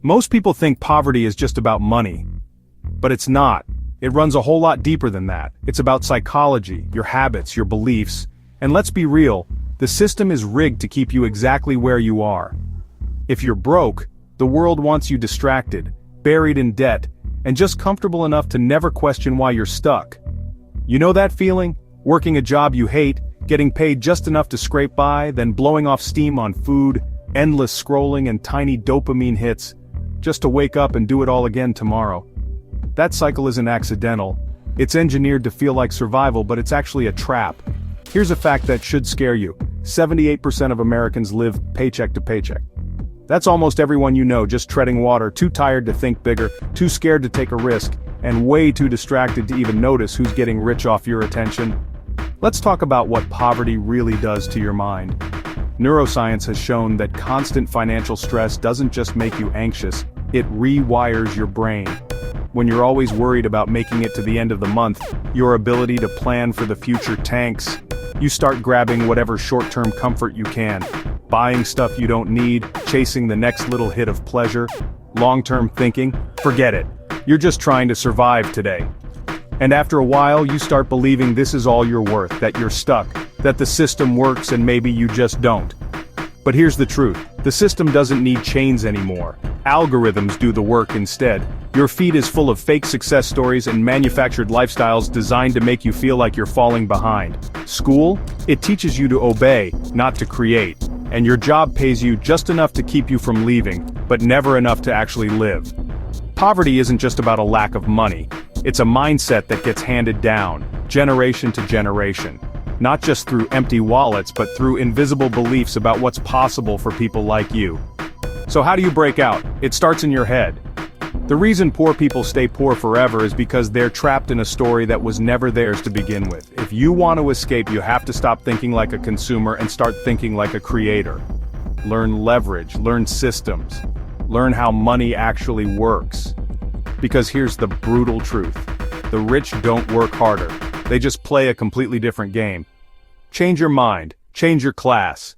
Most people think poverty is just about money. But it's not. It runs a whole lot deeper than that. It's about psychology, your habits, your beliefs. And let's be real, the system is rigged to keep you exactly where you are. If you're broke, the world wants you distracted, buried in debt, and just comfortable enough to never question why you're stuck. You know that feeling? Working a job you hate, getting paid just enough to scrape by, then blowing off steam on food, endless scrolling and tiny dopamine hits, just to wake up and do it all again tomorrow. That cycle isn't accidental. It's engineered to feel like survival, but it's actually a trap. Here's a fact that should scare you. 78% of Americans live paycheck to paycheck. That's almost everyone you know, just treading water, too tired to think bigger, too scared to take a risk, and way too distracted to even notice who's getting rich off your attention. Let's talk about what poverty really does to your mind. Neuroscience has shown that constant financial stress doesn't just make you anxious, it rewires your brain. When you're always worried about making it to the end of the month, your ability to plan for the future tanks. You start grabbing whatever short-term comfort you can, buying stuff you don't need, chasing the next little hit of pleasure. Long-term thinking, forget it. You're just trying to survive today. And after a while, you start believing this is all you're worth, that you're stuck, that the system works and maybe you just don't. But here's the truth, the system doesn't need chains anymore. Algorithms do the work instead. Your feed is full of fake success stories and manufactured lifestyles designed to make you feel like you're falling behind. School? It teaches you to obey, not to create. And your job pays you just enough to keep you from leaving, but never enough to actually live. Poverty isn't just about a lack of money. It's a mindset that gets handed down, generation to generation. Not just through empty wallets, but through invisible beliefs about what's possible for people like you. So how do you break out? It starts in your head. The reason poor people stay poor forever is because they're trapped in a story that was never theirs to begin with. If you want to escape, you have to stop thinking like a consumer and start thinking like a creator. Learn leverage, learn systems, learn how money actually works. Because here's the brutal truth. The rich don't work harder. They just play a completely different game. Change your mind, change your class,